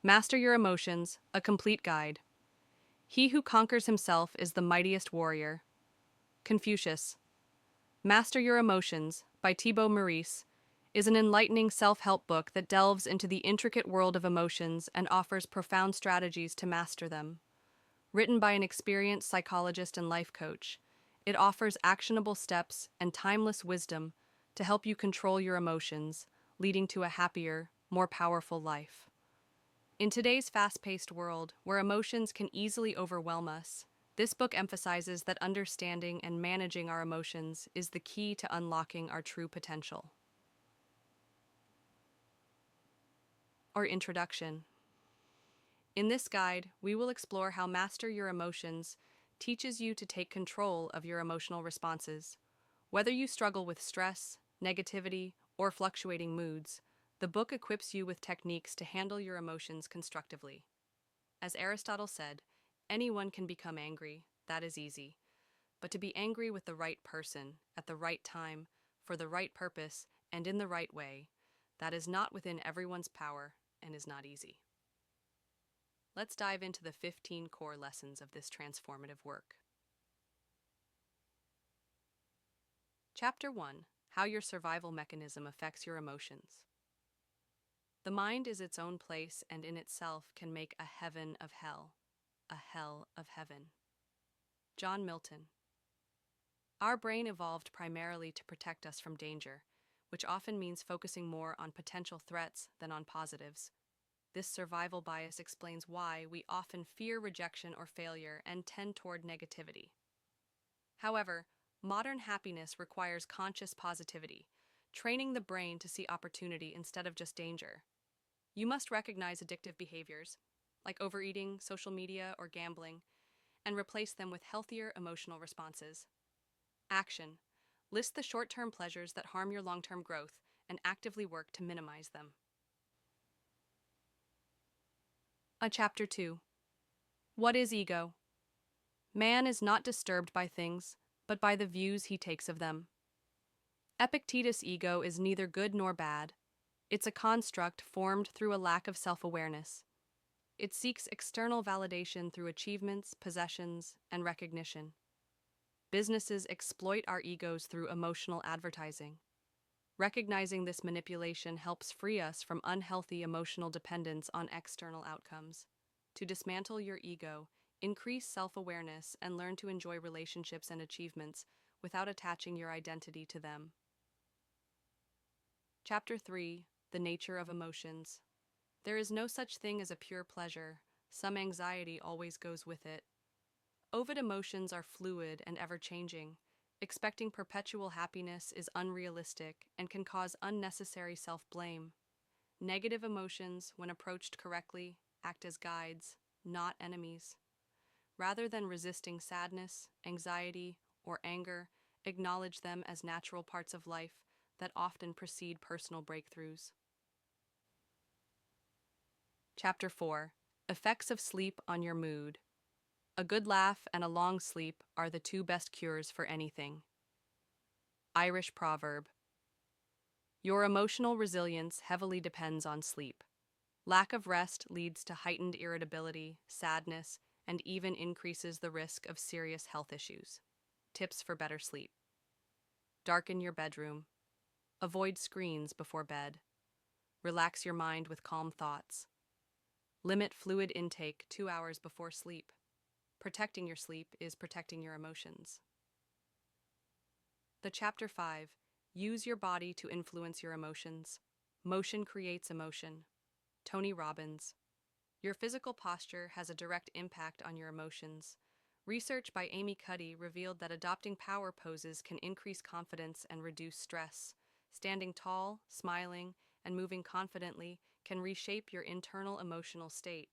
Master Your Emotions, a complete guide. He who conquers himself is the mightiest warrior. Confucius. Master Your Emotions, by Thibaut Meurisse, is an enlightening self-help book that delves into the intricate world of emotions and offers profound strategies to master them. Written by an experienced psychologist and life coach, it offers actionable steps and timeless wisdom to help you control your emotions, leading to a happier, more powerful life. In today's fast-paced world, where emotions can easily overwhelm us, this book emphasizes that understanding and managing our emotions is the key to unlocking our true potential. Introduction. In this guide, we will explore how Master Your Emotions teaches you to take control of your emotional responses. Whether you struggle with stress, negativity, or fluctuating moods, the book equips you with techniques to handle your emotions constructively. As Aristotle said, anyone can become angry, that is easy. But to be angry with the right person, at the right time, for the right purpose, and in the right way, that is not within everyone's power and is not easy. Let's dive into the 15 core lessons of this transformative work. Chapter 1: How Your Survival Mechanism Affects Your Emotions. The mind is its own place and in itself can make a heaven of hell, a hell of heaven. John Milton. Our brain evolved primarily to protect us from danger, which often means focusing more on potential threats than on positives. This survival bias explains why we often fear rejection or failure and tend toward negativity. However, modern happiness requires conscious positivity, training the brain to see opportunity instead of just danger. You must recognize addictive behaviors, like overeating, social media, or gambling, and replace them with healthier emotional responses. Action. List the short-term pleasures that harm your long-term growth and actively work to minimize them. Chapter 2. What is ego? Man is not disturbed by things, but by the views he takes of them. Epictetus' ego is neither good nor bad. It's a construct formed through a lack of self-awareness. It seeks external validation through achievements, possessions, and recognition. Businesses exploit our egos through emotional advertising. Recognizing this manipulation helps free us from unhealthy emotional dependence on external outcomes. To dismantle your ego, increase self-awareness and learn to enjoy relationships and achievements without attaching your identity to them. Chapter 3: The Nature of Emotions. There is no such thing as a pure pleasure. Some anxiety always goes with it. Ovid emotions are fluid and ever-changing. Expecting perpetual happiness is unrealistic and can cause unnecessary self-blame. Negative emotions, when approached correctly, act as guides, not enemies. Rather than resisting sadness, anxiety, or anger, acknowledge them as natural parts of life that often precede personal breakthroughs. Chapter 4: Effects of Sleep on Your Mood. A good laugh and a long sleep are the two best cures for anything. Irish proverb. Your emotional resilience heavily depends on sleep. Lack of rest leads to heightened irritability, sadness, and even increases the risk of serious health issues. Tips for better sleep. Darken your bedroom. Avoid screens before bed. Relax your mind with calm thoughts. Limit fluid intake 2 hours before sleep. Protecting your sleep is protecting your emotions. Chapter 5: Use your body to influence your emotions. Motion creates emotion. Tony Robbins. Your physical posture has a direct impact on your emotions. Research by Amy Cuddy revealed that adopting power poses can increase confidence and reduce stress. Standing tall, smiling, and moving confidently can reshape your internal emotional state.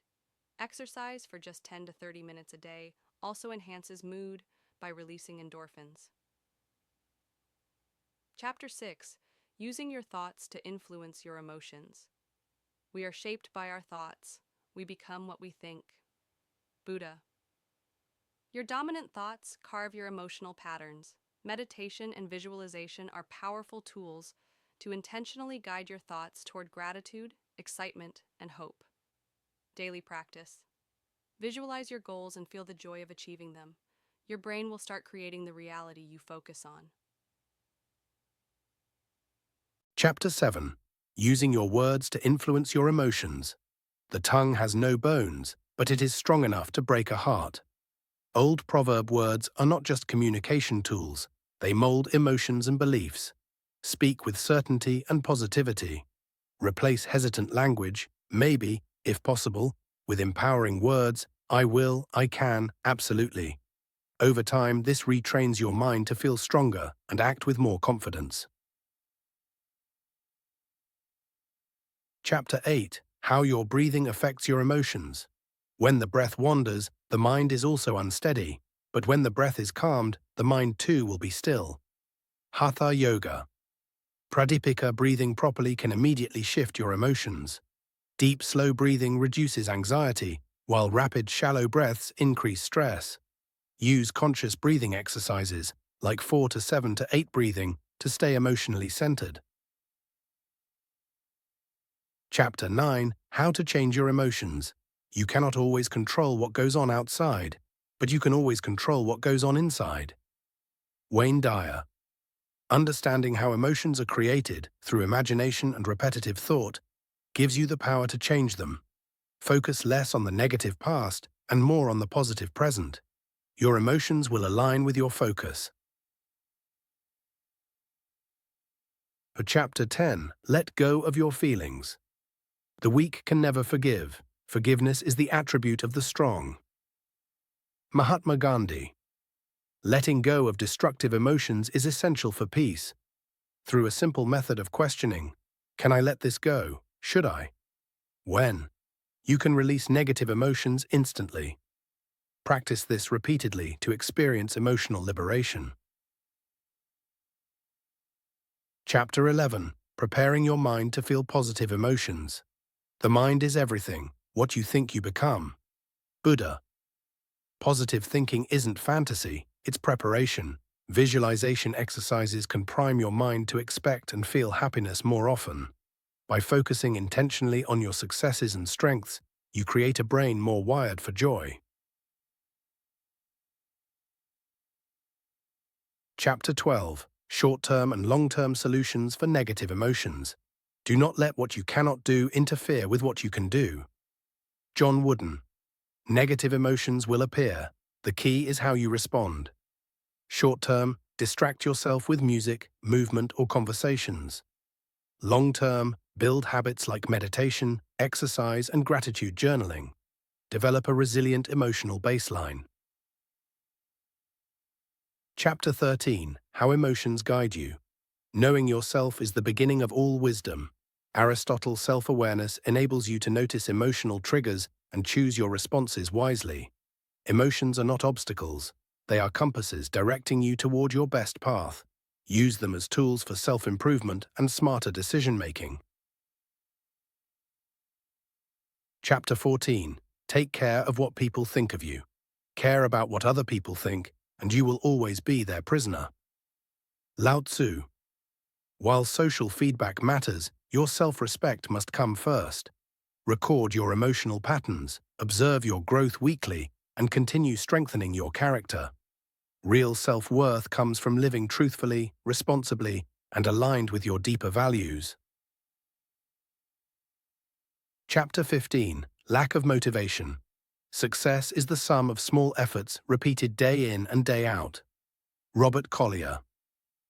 Exercise for just 10 to 30 minutes a day also enhances mood by releasing endorphins. Chapter 6: Using your thoughts to influence your emotions. We are shaped by our thoughts. We become what we think. Buddha. Your dominant thoughts carve your emotional patterns. Meditation and visualization are powerful tools to intentionally guide your thoughts toward gratitude, excitement, and hope. Daily practice. Visualize your goals and feel the joy of achieving them. Your brain will start creating the reality you focus on. Chapter 7. Using your words to influence your emotions. The tongue has no bones, but it is strong enough to break a heart. Old proverb words are not just communication tools, they mold emotions and beliefs. Speak with certainty and positivity. Replace hesitant language, maybe, if possible, with empowering words, I will, I can, absolutely. Over time, this retrains your mind to feel stronger and act with more confidence. Chapter 8. How your breathing affects your emotions. When the breath wanders, the mind is also unsteady, but when the breath is calmed, the mind too will be still. Hatha Yoga. Pradipika breathing properly can immediately shift your emotions. Deep, slow breathing reduces anxiety, while rapid, shallow breaths increase stress. Use conscious breathing exercises, like 4 to 7 to 8 breathing, to stay emotionally centered. Chapter 9. How to change your emotions. You cannot always control what goes on outside, but you can always control what goes on inside. Wayne Dyer. Understanding how emotions are created through imagination and repetitive thought gives you the power to change them. Focus less on the negative past and more on the positive present. Your emotions will align with your focus. For Chapter 10. Let go of your feelings. The weak can never forgive. Forgiveness is the attribute of the strong. Mahatma Gandhi. Letting go of destructive emotions is essential for peace. Through a simple method of questioning, can I let this go? Should I? When? You can release negative emotions instantly. Practice this repeatedly to experience emotional liberation. Chapter 11. Preparing your mind to feel positive emotions. The mind is everything, what you think you become. Buddha. Positive thinking isn't fantasy, it's preparation. Visualization exercises can prime your mind to expect and feel happiness more often. By focusing intentionally on your successes and strengths, you create a brain more wired for joy. Chapter 12. Short-term and long-term solutions for negative emotions. Do not let what you cannot do interfere with what you can do. John Wooden. Negative emotions will appear. The key is how you respond. Short-term, distract yourself with music, movement, or conversations. Long-term, build habits like meditation, exercise, and gratitude journaling. Develop a resilient emotional baseline. Chapter 13. How emotions guide you. Knowing yourself is the beginning of all wisdom. Aristotle's self-awareness enables you to notice emotional triggers and choose your responses wisely. Emotions are not obstacles. They are compasses directing you toward your best path. Use them as tools for self-improvement and smarter decision-making. Chapter 14. Take care of what people think of you. Care about what other people think, and you will always be their prisoner. Lao Tzu. While social feedback matters, your self-respect must come first. Record your emotional patterns, observe your growth weekly, and continue strengthening your character. Real self-worth comes from living truthfully, responsibly, and aligned with your deeper values. Chapter 15. Lack of motivation. Success is the sum of small efforts repeated day in and day out. Robert Collier.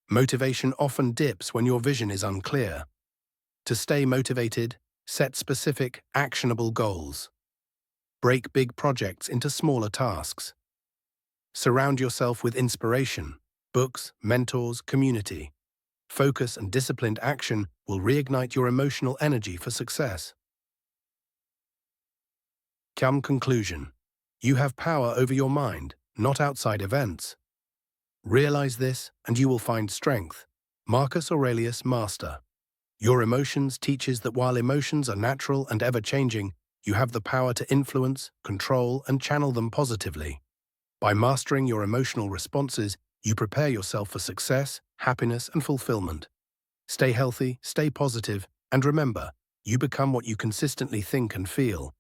Motivation often dips when your vision is unclear. To stay motivated, set specific, actionable goals. Break big projects into smaller tasks. Surround yourself with inspiration, books, mentors, community. Focus and disciplined action will reignite your emotional energy for success. Conclusion. You have power over your mind, not outside events. Realize this, and you will find strength. Marcus Aurelius, Master. Your emotions teaches that while emotions are natural and ever-changing, you have the power to influence, control, and channel them positively. By mastering your emotional responses, you prepare yourself for success, happiness, and fulfillment. Stay healthy, stay positive, and remember, you become what you consistently think and feel.